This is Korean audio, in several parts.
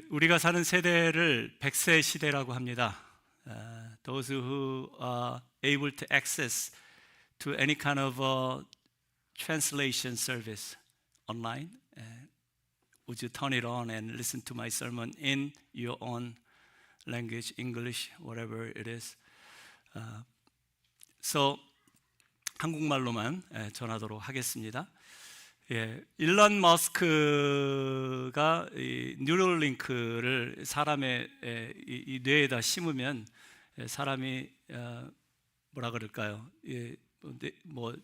우리가 사는 세대를 100세 시대라고 합니다. Those who are able to access to any kind of translation service online, would you turn it on and listen to my sermon in your own language, English, whatever it is. So 한국말로만 전하도록 하겠습니다. 일론 머스크가 이 뉴럴링크를 사람의 이 뇌에다 심으면 사람이 뭐라 그럴까요?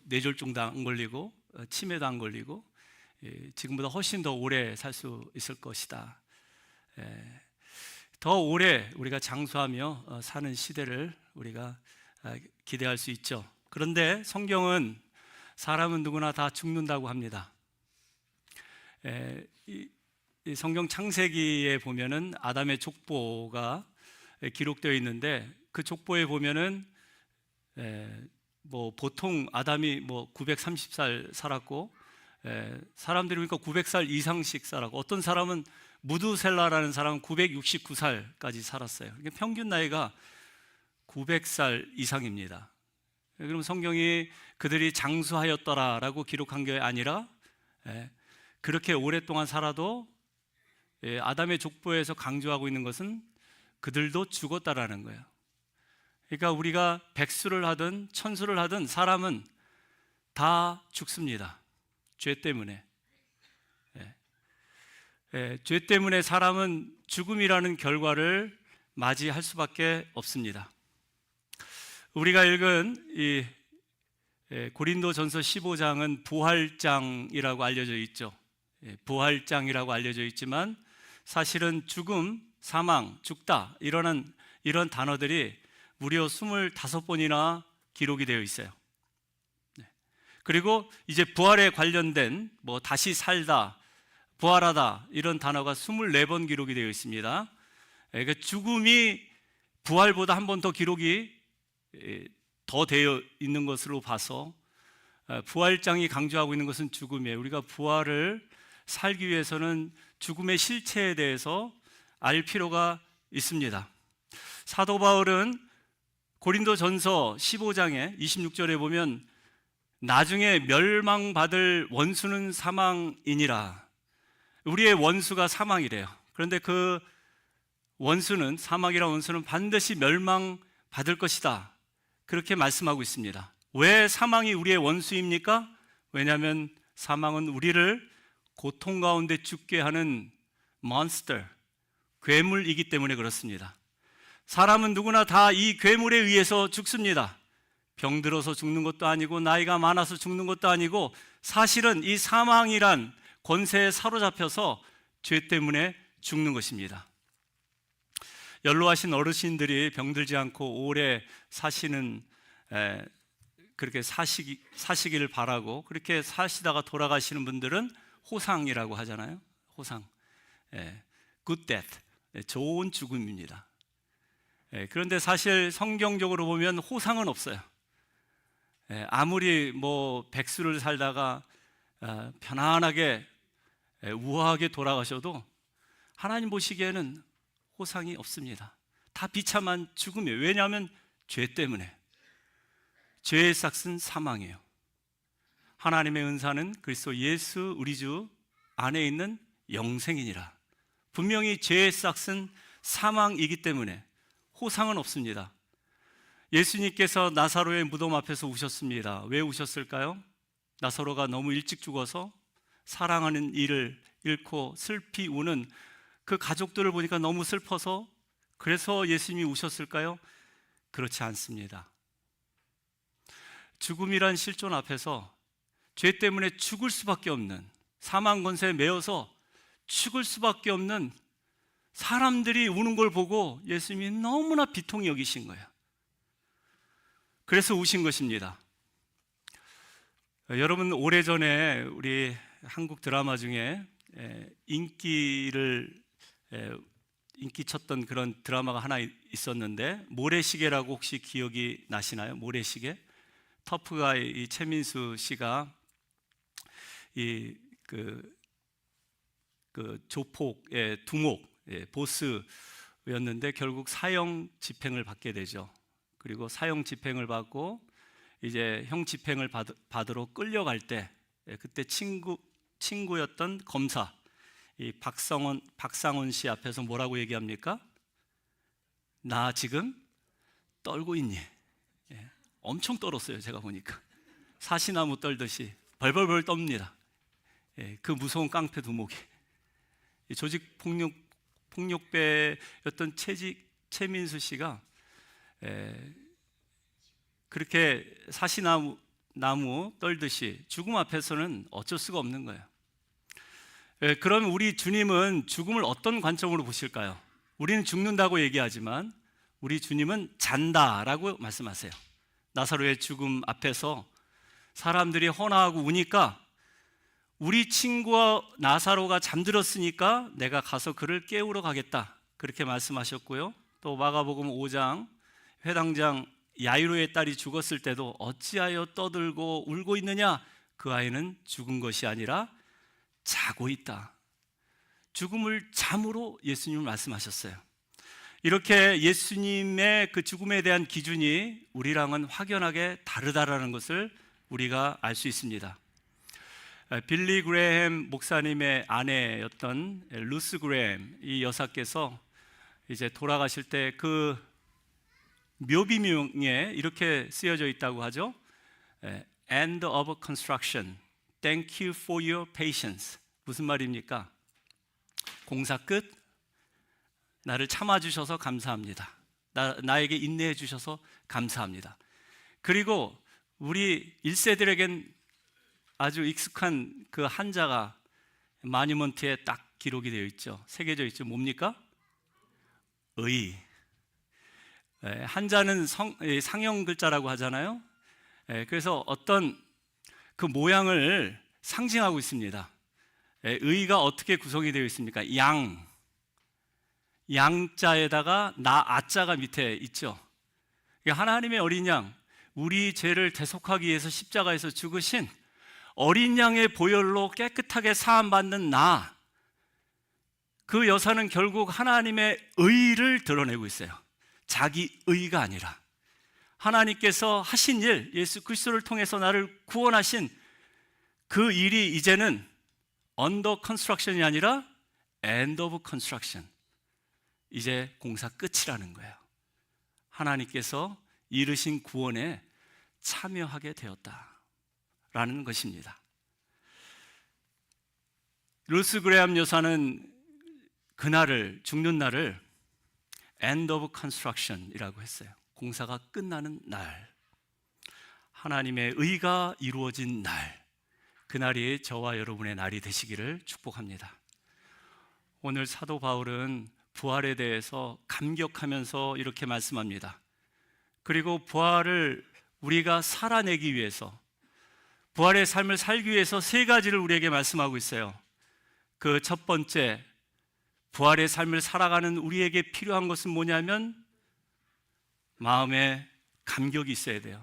뇌졸중도 안 걸리고 치매도 안 걸리고 지금보다 훨씬 더 오래 살 수 있을 것이다. 더 오래 우리가 장수하며 사는 시대를 우리가 기대할 수 있죠. 그런데 성경은 사람은 누구나 다 죽는다고 합니다. 이 성경 창세기에 보면은 아담의 족보가 기록되어 있는데 그 족보에 보면은 보통 아담이 930살 살았고 사람들이 보니까 900살 이상씩 살았고 어떤 사람은 무두셀라라는 사람은 969살까지 살았어요. 그러니까 평균 나이가 900살 이상입니다. 그럼 성경이 그들이 장수하였더라라고 기록한 게 아니라 그렇게 오랫동안 살아도 아담의 족보에서 강조하고 있는 것은 그들도 죽었다라는 거예요. 그러니까 우리가 백수를 하든 천수를 하든 사람은 다 죽습니다. 죄 때문에. 죄 때문에 사람은 죽음이라는 결과를 맞이할 수밖에 없습니다. 우리가 읽은 이 고린도전서 15장은 부활장이라고 알려져 있죠. 부활장이라고 알려져 있지만 사실은 죽음, 사망, 죽다 이런 단어들이 무려 25번이나 기록이 되어 있어요. 그리고 이제 부활에 관련된 다시 살다, 부활하다 이런 단어가 24번 기록이 되어 있습니다. 그러니까 죽음이 부활보다 한 번 더 기록이 더 되어 있는 것으로 봐서 부활장이 강조하고 있는 것은 죽음이에요. 우리가 부활을 살기 위해서는 죽음의 실체에 대해서 알 필요가 있습니다. 사도 바울은 고린도전서 15장에 26절에 보면 나중에 멸망받을 원수는 사망이니라. 우리의 원수가 사망이래요. 그런데 그 원수는, 사망이라는 원수는 반드시 멸망받을 것이다. 그렇게 말씀하고 있습니다. 왜 사망이 우리의 원수입니까? 왜냐하면 사망은 우리를 고통 가운데 죽게 하는 몬스터, 괴물이기 때문에 그렇습니다. 사람은 누구나 다 이 괴물에 의해서 죽습니다. 병들어서 죽는 것도 아니고 나이가 많아서 죽는 것도 아니고 사실은 이 사망이란 권세에 사로잡혀서 죄 때문에 죽는 것입니다. 연로하신 어르신들이 병들지 않고 오래 사시는 그렇게 사시기를 바라고 그렇게 사시다가 돌아가시는 분들은 호상이라고 하잖아요. 호상, good death, 좋은 죽음입니다. 그런데 사실 성경적으로 보면 호상은 없어요. 아무리 백수를 살다가 편안하게 우아하게 돌아가셔도 하나님 보시기에는 호상이 없습니다. 다 비참한 죽음이에요. 왜냐하면 죄 때문에. 죄의 삭은 사망이에요. 하나님의 은사는 그리스도 예수 우리 주 안에 있는 영생이니라. 분명히 죄의 삭은 사망이기 때문에 호상은 없습니다. 예수님께서 나사로의 무덤 앞에서 우셨습니다. 왜 우셨을까요? 나사로가 너무 일찍 죽어서 사랑하는 이를 잃고 슬피 우는 그 가족들을 보니까 너무 슬퍼서 그래서 예수님이 우셨을까요? 그렇지 않습니다. 죽음이란 실존 앞에서 죄 때문에 죽을 수밖에 없는, 사망 권세에 매여서 죽을 수밖에 없는 사람들이 우는 걸 보고 예수님이 너무나 비통히 여기신 거예요. 그래서 우신 것입니다. 여러분, 오래전에 우리 한국 드라마 중에 인기 쳤던 그런 드라마가 하나 있었는데 모래시계라고 혹시 기억이 나시나요? 모래시계? 터프가이 이 최민수 씨가 그 조폭의 두목, 보스였는데 결국 사형 집행을 받게 되죠. 그리고 사형 집행을 받고 이제 형 집행을 받으러 끌려갈 때 그때 친구였던 검사 이 박상원 씨 앞에서 뭐라고 얘기합니까? 나 지금 떨고 있니? 엄청 떨었어요. 제가 보니까 사시나무 떨듯이 벌벌벌 떱니다. 그 무서운 깡패 두목이 조직 폭력배였던 최민수 씨가 그렇게 사시나무 떨듯이 죽음 앞에서는 어쩔 수가 없는 거예요. 그러면 우리 주님은 죽음을 어떤 관점으로 보실까요? 우리는 죽는다고 얘기하지만 우리 주님은 잔다라고 말씀하세요. 나사로의 죽음 앞에서 사람들이 헌화하고 우니까 우리 친구와 나사로가 잠들었으니까 내가 가서 그를 깨우러 가겠다, 그렇게 말씀하셨고요. 또 마가복음 5장 회당장 야이로의 딸이 죽었을 때도 어찌하여 떠들고 울고 있느냐, 그 아이는 죽은 것이 아니라 자고 있다. 죽음을 잠으로 예수님은 말씀하셨어요. 이렇게 예수님의 그 죽음에 대한 기준이 우리랑은 확연하게 다르다라는 것을 우리가 알 수 있습니다. 빌리 그레햄 목사님의 아내였던 루스 그레햄 이 여사께서 이제 돌아가실 때 그 묘비명에 이렇게 쓰여져 있다고 하죠. End of construction. Thank you for your patience. 무슨 말입니까? 공사 끝. 나를 참아주셔서 감사합니다. 나에게 인내해 주셔서 감사합니다. 그리고 우리 1세들에겐 아주 익숙한 그 한자가 마니먼트에 딱 기록이 되어 있죠. 새겨져 있죠. 뭡니까? 의. 한자는 상형 글자라고 하잖아요. 그래서 어떤 그 모양을 상징하고 있습니다. 의가 어떻게 구성이 되어 있습니까? 양자에다가 아자가 밑에 있죠. 하나님의 어린 양, 우리 죄를 대속하기 위해서 십자가에서 죽으신 어린 양의 보혈로 깨끗하게 사함받는 그 여사는 결국 하나님의 의를 드러내고 있어요. 자기 의가 아니라 하나님께서 하신 일, 예수 그리스도를 통해서 나를 구원하신 그 일이 이제는 under construction이 아니라 end of construction. 이제 공사 끝이라는 거예요. 하나님께서 이루신 구원에 참여하게 되었다라는 것입니다. 루스 그레함 여사는 그날을, 죽는 날을 end of construction이라고 했어요. 공사가 끝나는 날, 하나님의 의가 이루어진 날, 그날이 저와 여러분의 날이 되시기를 축복합니다. 오늘 사도 바울은 부활에 대해서 감격하면서 이렇게 말씀합니다. 그리고 부활을 우리가 살아내기 위해서, 부활의 삶을 살기 위해서 세 가지를 우리에게 말씀하고 있어요. 그 첫 번째, 부활의 삶을 살아가는 우리에게 필요한 것은 뭐냐면 마음에 감격이 있어야 돼요.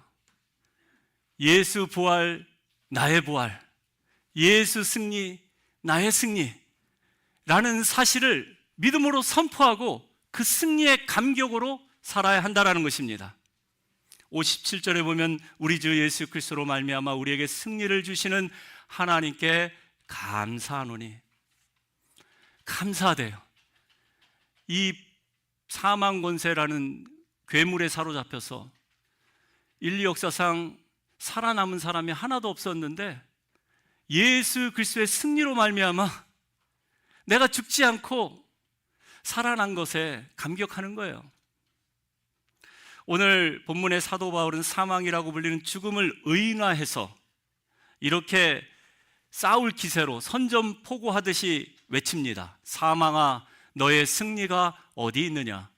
예수 부활, 나의 부활, 예수 승리, 나의 승리라는 사실을 믿음으로 선포하고 그 승리의 감격으로 살아야 한다는 것입니다. 57절에 보면 우리 주 예수 그리스도로 말미암아 우리에게 승리를 주시는 하나님께 감사하노니, 감사돼요. 이 사망 권세라는 괴물에 사로잡혀서 인류 역사상 살아남은 사람이 하나도 없었는데 예수 그리스도의 승리로 말미암아 내가 죽지 않고 살아난 것에 감격하는 거예요. 오늘 본문의 사도 바울은 사망이라고 불리는 죽음을 의인화해서 이렇게 싸울 기세로 선전포고하듯이 외칩니다. 사망아, 너의 승리가 어디 있느냐?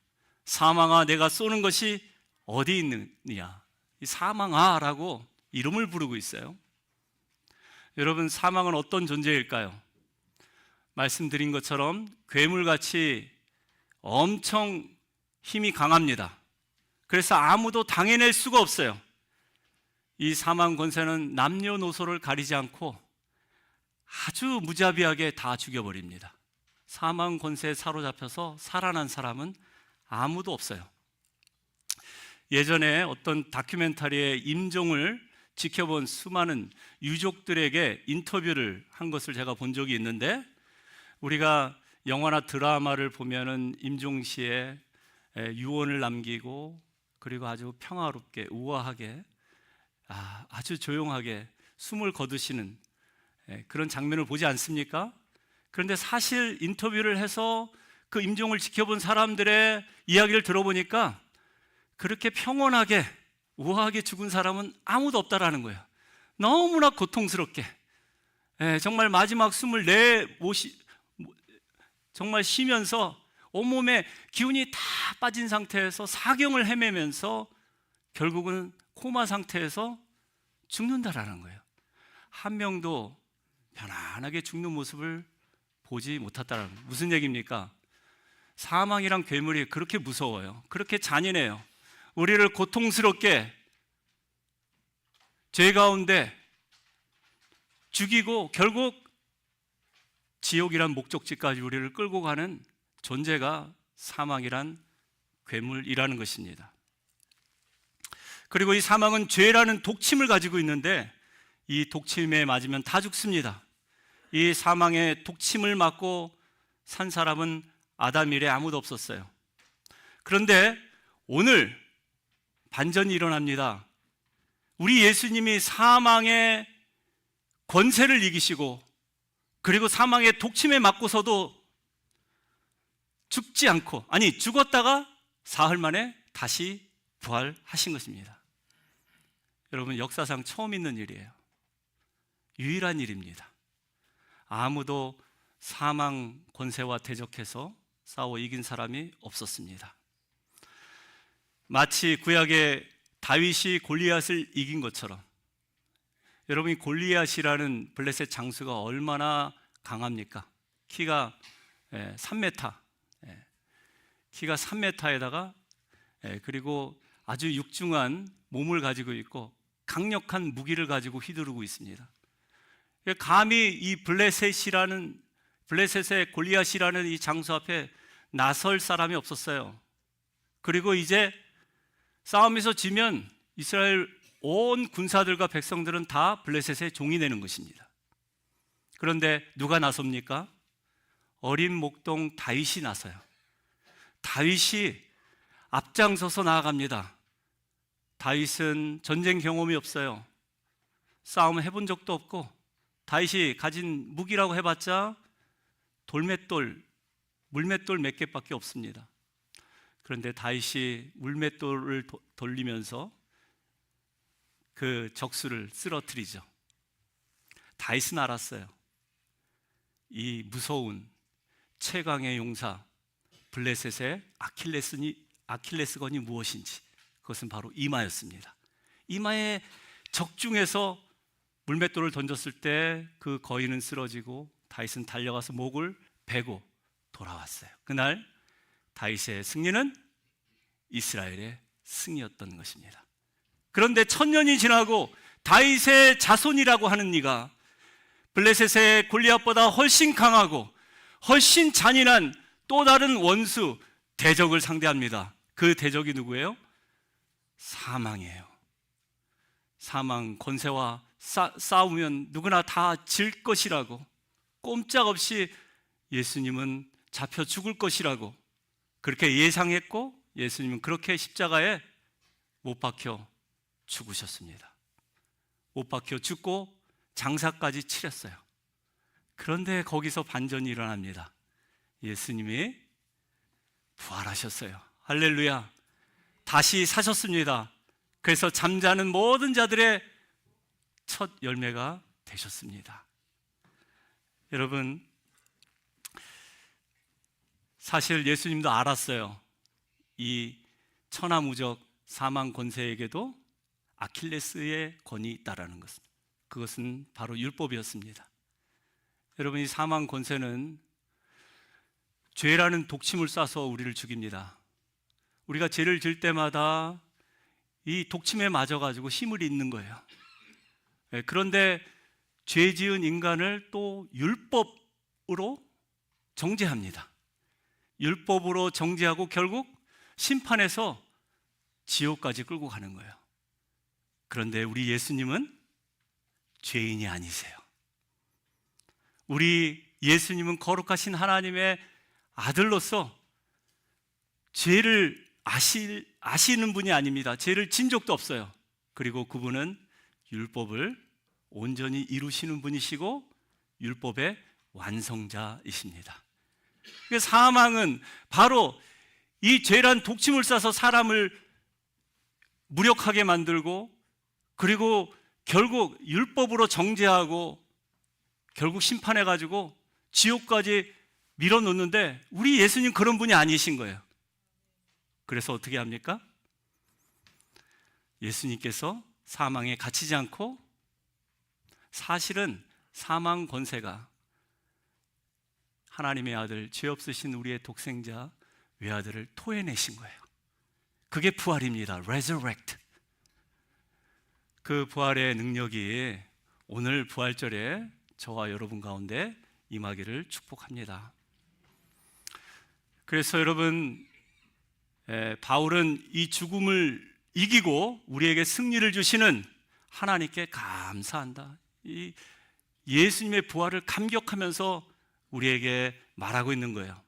사망아, 내가 쏘는 것이 어디 있느냐? 이 사망아라고 이름을 부르고 있어요. 여러분, 사망은 어떤 존재일까요? 말씀드린 것처럼 괴물같이 엄청 힘이 강합니다. 그래서 아무도 당해낼 수가 없어요. 이 사망 권세는 남녀노소를 가리지 않고 아주 무자비하게 다 죽여버립니다. 사망 권세에 사로잡혀서 살아난 사람은 아무도 없어요. 예전에 어떤 다큐멘터리에 임종을 지켜본 수많은 유족들에게 인터뷰를 한 것을 제가 본 적이 있는데, 우리가 영화나 드라마를 보면은 임종 시에 유언을 남기고 그리고 아주 평화롭게 우아하게 아주 조용하게 숨을 거두시는 그런 장면을 보지 않습니까? 그런데 사실 인터뷰를 해서 그 임종을 지켜본 사람들의 이야기를 들어보니까 그렇게 평온하게 우아하게 죽은 사람은 아무도 없다라는 거예요. 너무나 고통스럽게 정말 마지막 숨을 정말 쉬면서 온몸에 기운이 다 빠진 상태에서 사경을 헤매면서 결국은 코마 상태에서 죽는다라는 거예요. 한 명도 편안하게 죽는 모습을 보지 못했다라는 거예요. 무슨 얘기입니까? 사망이란 괴물이 그렇게 무서워요. 그렇게 잔인해요. 우리를 고통스럽게 죄 가운데 죽이고 결국 지옥이란 목적지까지 우리를 끌고 가는 존재가 사망이란 괴물이라는 것입니다. 그리고 이 사망은 죄라는 독침을 가지고 있는데 이 독침에 맞으면 다 죽습니다. 이 사망의 독침을 맞고 산 사람은 아담 이래 아무도 없었어요. 그런데 오늘 반전이 일어납니다. 우리 예수님이 사망의 권세를 이기시고 그리고 사망의 독침에 맞고서도 죽지 않고, 죽었다가 사흘 만에 다시 부활하신 것입니다. 여러분, 역사상 처음 있는 일이에요. 유일한 일입니다. 아무도 사망 권세와 대적해서 싸워 이긴 사람이 없었습니다. 마치 구약의 다윗이 골리앗을 이긴 것처럼, 여러분이 골리앗이라는 블레셋 장수가 얼마나 강합니까? 키가 3m, 키가 3m에다가 그리고 아주 육중한 몸을 가지고 있고 강력한 무기를 가지고 휘두르고 있습니다. 감히 이 블레셋의 골리앗이라는 이 장수 앞에 나설 사람이 없었어요. 그리고 이제 싸움에서 지면 이스라엘 온 군사들과 백성들은 다 블레셋의 종이 되는 것입니다. 그런데 누가 나섭니까? 어린 목동 다윗이 나서요. 다윗이 앞장서서 나아갑니다. 다윗은 전쟁 경험이 없어요. 싸움 해본 적도 없고 다윗이 가진 무기라고 해봤자 물맷돌 몇 개밖에 없습니다. 그런데 다윗이 물맷돌을 돌리면서 그 적수를 쓰러뜨리죠. 다윗은 알았어요. 이 무서운 최강의 용사 블레셋의 아킬레스건이 무엇인지, 그것은 바로 이마였습니다. 이마에 적중해서 물맷돌을 던졌을 때 그 거인은 쓰러지고 다윗은 달려가서 목을 베고 돌아왔어요. 그날 다윗의 승리는 이스라엘의 승리였던 것입니다. 그런데 1000년이 지나고 다윗의 자손이라고 하는 이가 블레셋의 골리앗보다 훨씬 강하고 훨씬 잔인한 또 다른 원수 대적을 상대합니다. 그 대적이 누구예요? 사망이에요. 사망 권세와 싸우면 누구나 다 질 것이라고, 꼼짝없이 예수님은 잡혀 죽을 것이라고 그렇게 예상했고, 예수님은 그렇게 십자가에 못 박혀 죽으셨습니다. 못 박혀 죽고 장사까지 치렀어요. 그런데 거기서 반전이 일어납니다. 예수님이 부활하셨어요. 할렐루야. 다시 사셨습니다. 그래서 잠자는 모든 자들의 첫 열매가 되셨습니다. 여러분, 사실 예수님도 알았어요. 이 천하무적 사망 권세에게도 아킬레스의 권이 있다라는 것은, 그것은 바로 율법이었습니다. 여러분, 이 사망 권세는 죄라는 독침을 쏴서 우리를 죽입니다. 우리가 죄를 질 때마다 이 독침에 맞아가지고 힘을 잃는 거예요. 그런데 죄 지은 인간을 또 율법으로 정죄합니다. 율법으로 정죄하고 결국 심판해서 지옥까지 끌고 가는 거예요. 그런데 우리 예수님은 죄인이 아니세요. 우리 예수님은 거룩하신 하나님의 아들로서 죄를 아시는 분이 아닙니다. 죄를 진 적도 없어요. 그리고 그분은 율법을 온전히 이루시는 분이시고 율법의 완성자이십니다. 사망은 바로 이 죄란 독침을 싸서 사람을 무력하게 만들고 그리고 결국 율법으로 정죄하고 결국 심판해가지고 지옥까지 밀어놓는데 우리 예수님 그런 분이 아니신 거예요. 그래서 어떻게 합니까? 예수님께서 사망에 갇히지 않고 사실은 사망 권세가 하나님의 아들, 죄 없으신 우리의 독생자 외아들을 토해내신 거예요. 그게 부활입니다. resurrect. 그 부활의 능력이 오늘 부활절에 저와 여러분 가운데 임하기를 축복합니다. 그래서 여러분, 바울은 이 죽음을 이기고 우리에게 승리를 주시는 하나님께 감사한다. 이 예수님의 부활을 감격하면서 우리에게 말하고 있는 거예요.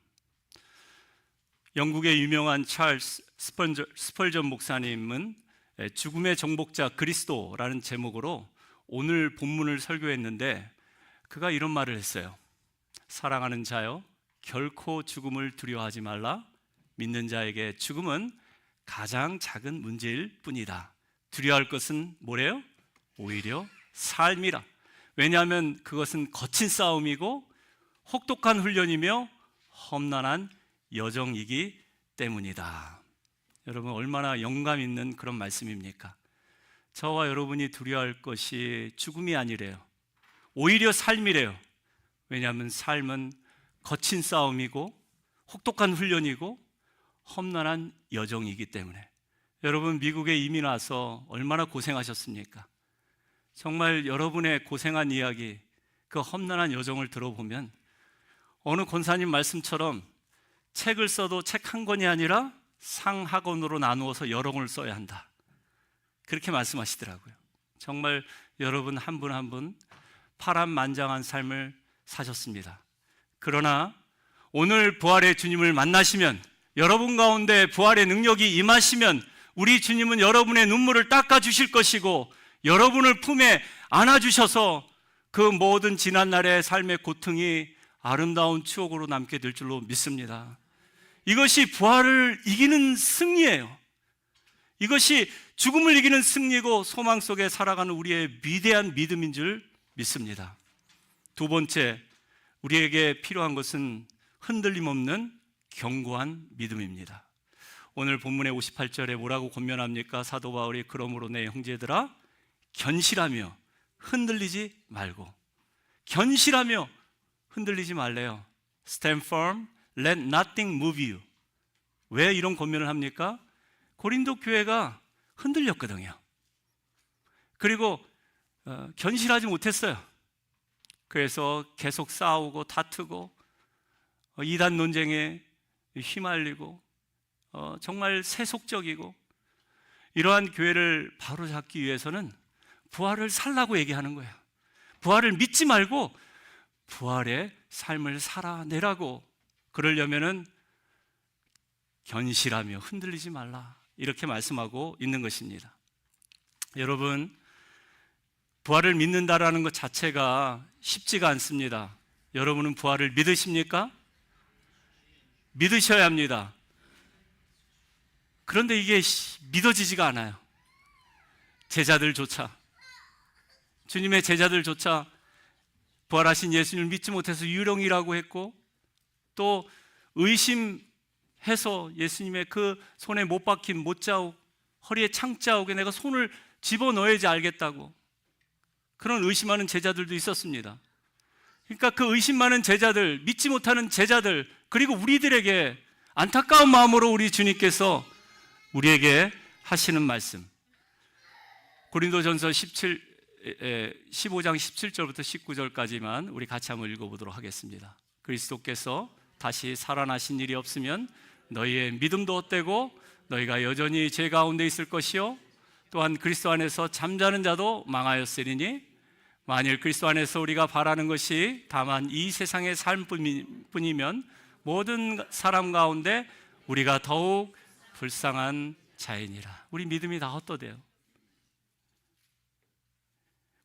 영국의 유명한 찰스 스펄전 목사님은 죽음의 정복자 그리스도라는 제목으로 오늘 본문을 설교했는데 그가 이런 말을 했어요. 사랑하는 자여, 결코 죽음을 두려워하지 말라. 믿는 자에게 죽음은 가장 작은 문제일 뿐이다. 두려워할 것은 뭐래요? 오히려 삶이라. 왜냐하면 그것은 거친 싸움이고 혹독한 훈련이며 험난한 여정이기 때문이다. 여러분, 얼마나 영감 있는 그런 말씀입니까? 저와 여러분이 두려워할 것이 죽음이 아니래요. 오히려 삶이래요. 왜냐하면 삶은 거친 싸움이고 혹독한 훈련이고 험난한 여정이기 때문에. 여러분, 미국에 이민 와서 얼마나 고생하셨습니까? 정말 여러분의 고생한 이야기, 그 험난한 여정을 들어보면 어느 권사님 말씀처럼 책을 써도 책 한 권이 아니라 상하권으로 나누어서 여러 권을 써야 한다. 그렇게 말씀하시더라고요. 정말 여러분 한 분 한 분 파란만장한 삶을 사셨습니다. 그러나 오늘 부활의 주님을 만나시면, 여러분 가운데 부활의 능력이 임하시면 우리 주님은 여러분의 눈물을 닦아주실 것이고 여러분을 품에 안아주셔서 그 모든 지난날의 삶의 고통이 아름다운 추억으로 남게 될 줄로 믿습니다. 이것이 부활을 이기는 승리예요. 이것이 죽음을 이기는 승리고 소망 속에 살아가는 우리의 위대한 믿음인 줄 믿습니다. 두 번째, 우리에게 필요한 것은 흔들림 없는 견고한 믿음입니다. 오늘 본문의 58절에 뭐라고 권면합니까? 사도 바울이 그러므로 내 형제들아 견실하며 흔들리지 말고. 견실하며 흔들리지 말래요. Stand firm, let nothing move you. 왜 이런 권면을 합니까? 고린도 교회가 흔들렸거든요. 그리고 견실하지 못했어요. 그래서 계속 싸우고 다투고 이단 논쟁에 휘말리고 정말 세속적이고, 이러한 교회를 바로잡기 위해서는 부활을 살라고 얘기하는 거예요. 부활을 믿지 말고 부활의 삶을 살아내라고. 그러려면은 견실하며 흔들리지 말라, 이렇게 말씀하고 있는 것입니다. 여러분, 부활을 믿는다라는 것 자체가 쉽지가 않습니다. 여러분은 부활을 믿으십니까? 믿으셔야 합니다. 그런데 이게 믿어지지가 않아요. 제자들조차, 주님의 제자들조차 부활하신 예수님을 믿지 못해서 유령이라고 했고, 또 의심해서 예수님의 그 손에 못 박힌 못자국, 허리에 창자국에 내가 손을 집어넣어야지 알겠다고 그런 의심하는 제자들도 있었습니다. 그러니까 그 의심 많은 제자들, 믿지 못하는 제자들, 그리고 우리들에게 안타까운 마음으로 우리 주님께서 우리에게 하시는 말씀, 고린도전서 15장 17절부터 19절까지만 우리 같이 한번 읽어보도록 하겠습니다. 그리스도께서 다시 살아나신 일이 없으면 너희의 믿음도 헛되고 너희가 여전히 죄 가운데 있을 것이요 또한 그리스도 안에서 잠자는 자도 망하였으리니 만일 그리스도 안에서 우리가 바라는 것이 다만 이 세상의 삶뿐이면 모든 사람 가운데 우리가 더욱 불쌍한 자이니라. 우리 믿음이 다 헛되대요.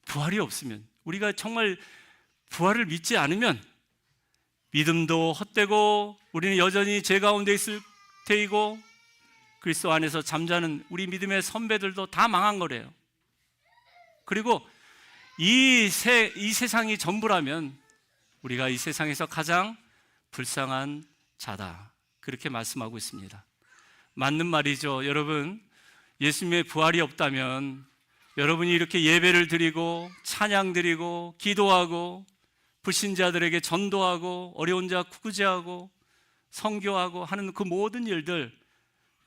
부활이 없으면, 우리가 정말 부활을 믿지 않으면 믿음도 헛되고 우리는 여전히 죄 가운데 있을 테이고 그리스도 안에서 잠자는 우리 믿음의 선배들도 다 망한 거래요. 그리고 이 세상이 전부라면 우리가 이 세상에서 가장 불쌍한 자다, 그렇게 말씀하고 있습니다. 맞는 말이죠. 여러분, 예수님의 부활이 없다면 여러분이 이렇게 예배를 드리고 찬양 드리고 기도하고 불신자들에게 전도하고 어려운 자 구제하고 선교하고 하는 그 모든 일들,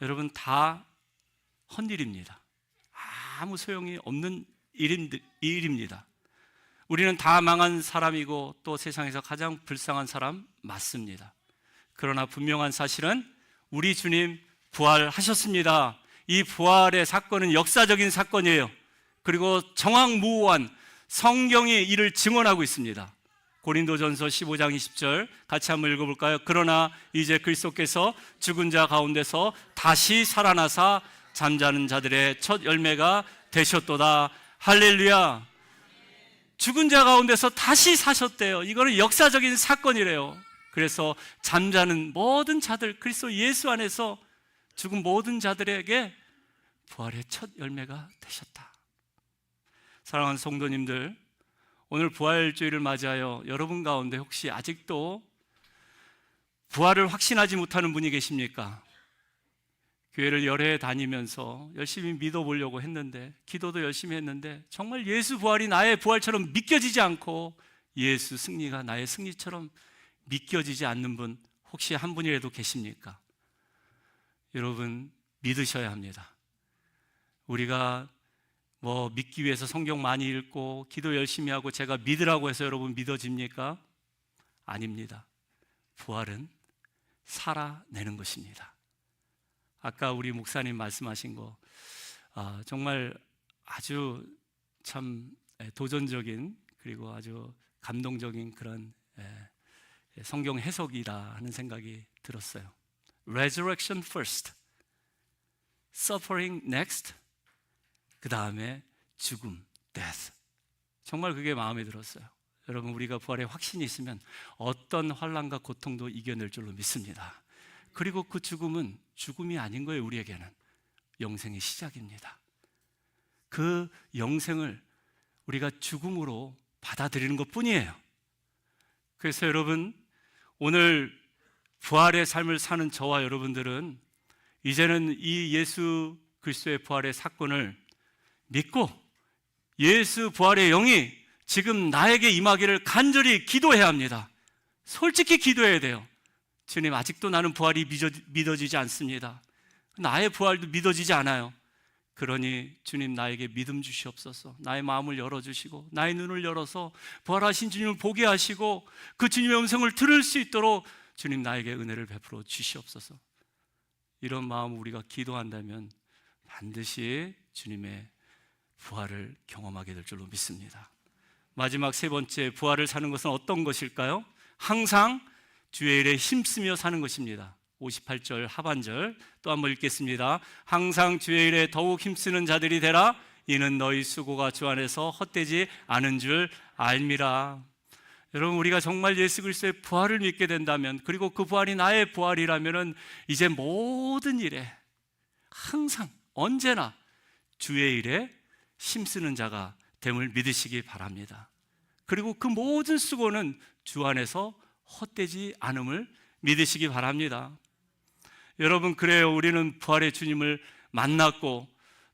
여러분 다 헛일입니다. 아무 소용이 없는 일입니다. 우리는 다 망한 사람이고 또 세상에서 가장 불쌍한 사람 맞습니다. 그러나 분명한 사실은 우리 주님 부활하셨습니다. 이 부활의 사건은 역사적인 사건이에요. 그리고 정확무오한 성경이 이를 증언하고 있습니다. 고린도전서 15장 20절 같이 한번 읽어볼까요? 그러나 이제 그리스도께서 죽은 자 가운데서 다시 살아나사 잠자는 자들의 첫 열매가 되셨도다. 할렐루야. 죽은 자 가운데서 다시 사셨대요. 이거는 역사적인 사건이래요. 그래서 잠자는 모든 자들, 그리스도 예수 안에서 죽은 모든 자들에게 부활의 첫 열매가 되셨다. 사랑하는 성도님들, 오늘 부활주의를 맞이하여 여러분 가운데 혹시 아직도 부활을 확신하지 못하는 분이 계십니까? 교회를 여러 해 다니면서 열심히 믿어보려고 했는데, 기도도 열심히 했는데 정말 예수 부활이 나의 부활처럼 믿겨지지 않고 예수 승리가 나의 승리처럼 믿겨지지 않는 분 혹시 한 분이라도 계십니까? 여러분, 믿으셔야 합니다. 우리가 믿기 위해서 성경 많이 읽고 기도 열심히 하고 제가 믿으라고 해서 여러분 믿어집니까? 아닙니다. 부활은 살아내는 것입니다. 아까 우리 목사님 말씀하신 거 정말 아주 참 도전적인 그리고 아주 감동적인 그런 성경 해석이라 하는 생각이 들었어요. Resurrection first, suffering next, 그 다음에 죽음, death. 정말 그게 마음에 들었어요. 여러분, 우리가 부활의 확신이 있으면 어떤 환난과 고통도 이겨낼 줄로 믿습니다. 그리고 그 죽음은 죽음이 아닌 거예요. 우리에게는 영생의 시작입니다. 그 영생을 우리가 죽음으로 받아들이는 것뿐이에요. 그래서 여러분, 오늘 부활의 삶을 사는 저와 여러분들은 이제는 이 예수 그리스도의 부활의 사건을 믿고 예수 부활의 영이 지금 나에게 임하기를 간절히 기도해야 합니다. 솔직히 기도해야 돼요. 주님, 아직도 나는 부활이 믿어지지 않습니다. 나의 부활도 믿어지지 않아요. 그러니 주님, 나에게 믿음 주시옵소서. 나의 마음을 열어주시고 나의 눈을 열어서 부활하신 주님을 보게 하시고 그 주님의 음성을 들을 수 있도록 주님, 나에게 은혜를 베풀어 주시옵소서. 이런 마음 우리가 기도한다면 반드시 주님의 부활을 경험하게 될 줄로 믿습니다. 마지막 세 번째, 부활을 사는 것은 어떤 것일까요? 항상 주의 일에 힘쓰며 사는 것입니다. 58절 하반절 또 한번 읽겠습니다. 항상 주의 일에 더욱 힘쓰는 자들이 되라. 이는 너희 수고가 주 안에서 헛되지 않은 줄 알미라. 여러분, 우리가 정말 예수 그리스도의 부활을 믿게 된다면, 그리고 그 부활이 나의 부활이라면 이제 모든 일에 항상 언제나 주의 일에 힘쓰는 자가 됨을 믿으시기 바랍니다. 그리고 그 모든 수고는 주 안에서 헛되지 않음을 믿으시기 바랍니다. 여러분, 그래요. 우리는 부활의 주님을 만났고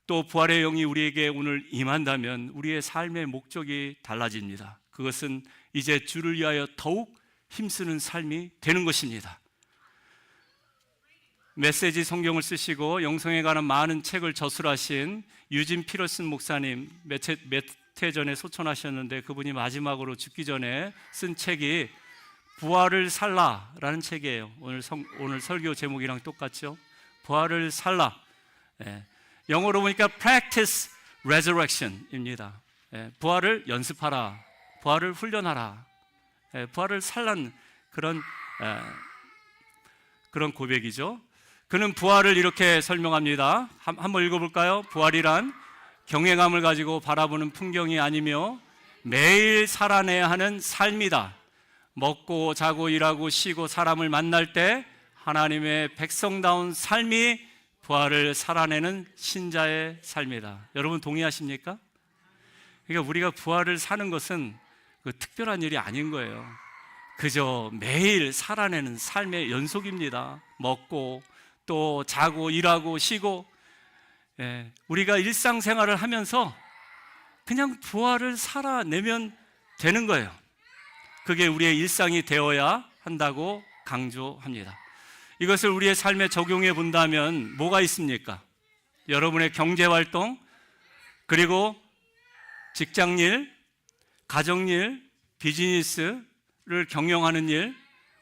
또 부활의 영이 우리에게 오늘 임한다면 우리의 삶의 목적이 달라집니다. 그것은 이제 주를 위하여 더욱 힘쓰는 삶이 되는 것입니다. 메시지 성경을 쓰시고 영성에 관한 많은 책을 저술하신 유진 피러슨 목사님 몇 해 전에 소천하셨는데, 그분이 마지막으로 죽기 전에 쓴 책이 부활을 살라라는 책이에요. 오늘 설교 제목이랑 똑같죠? 부활을 살라. 예, 영어로 보니까 practice resurrection입니다. 예, 부활을 연습하라, 부활을 훈련하라, 예, 부활을 살란 그런 고백이죠. 그는 부활을 이렇게 설명합니다. 한번 읽어볼까요? 부활이란 경외감을 가지고 바라보는 풍경이 아니며 매일 살아내야 하는 삶이다. 먹고 자고 일하고 쉬고 사람을 만날 때 하나님의 백성다운 삶이 부활을 살아내는 신자의 삶이다. 여러분 동의하십니까? 그러니까 우리가 부활을 사는 것은 특별한 일이 아닌 거예요. 그저 매일 살아내는 삶의 연속입니다. 먹고 또 자고 일하고 쉬고, 예, 우리가 일상생활을 하면서 그냥 부활을 살아내면 되는 거예요. 그게 우리의 일상이 되어야 한다고 강조합니다. 이것을 우리의 삶에 적용해 본다면 뭐가 있습니까? 여러분의 경제활동, 그리고 직장일, 가정일, 비즈니스를 경영하는 일,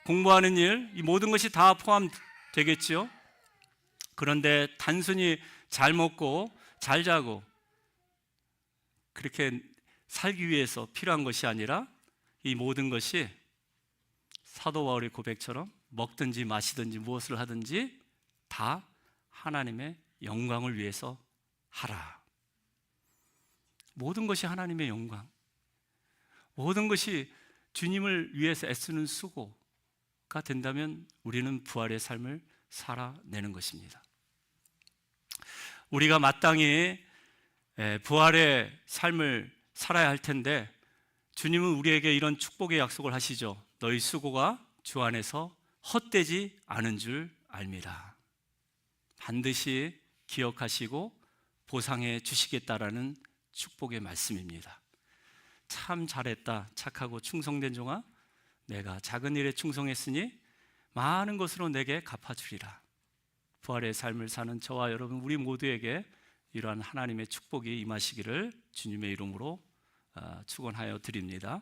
공부하는 일, 이 모든 것이 다 포함되겠죠. 그런데 단순히 잘 먹고 잘 자고 그렇게 살기 위해서 필요한 것이 아니라 이 모든 것이 사도 바울의 고백처럼 먹든지 마시든지 무엇을 하든지 다 하나님의 영광을 위해서 하라. 모든 것이 하나님의 영광, 모든 것이 주님을 위해서 애쓰는 수고가 된다면 우리는 부활의 삶을 살아내는 것입니다. 우리가 마땅히 부활의 삶을 살아야 할 텐데 주님은 우리에게 이런 축복의 약속을 하시죠. 너희 수고가 주 안에서 헛되지 않은 줄 압니다. 반드시 기억하시고 보상해 주시겠다라는 축복의 말씀입니다. 참 잘했다, 착하고 충성된 종아, 내가 작은 일에 충성했으니 많은 것으로 내게 갚아주리라. 부활의 삶을 사는 저와 여러분 우리 모두에게 이러한 하나님의 축복이 임하시기를 주님의 이름으로 축원하여 드립니다.